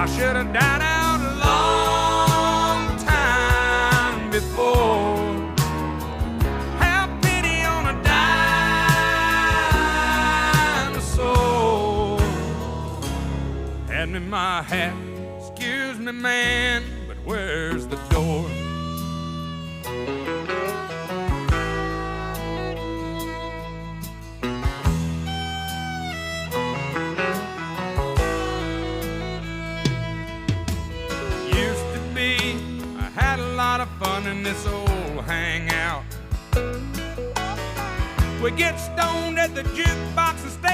I should have died out a long time before. Have pity on a dinosaur. Hand me my hat, excuse me, man, but where's the door? I had a lot of fun in this old hangout. We get stoned at the jukebox and stay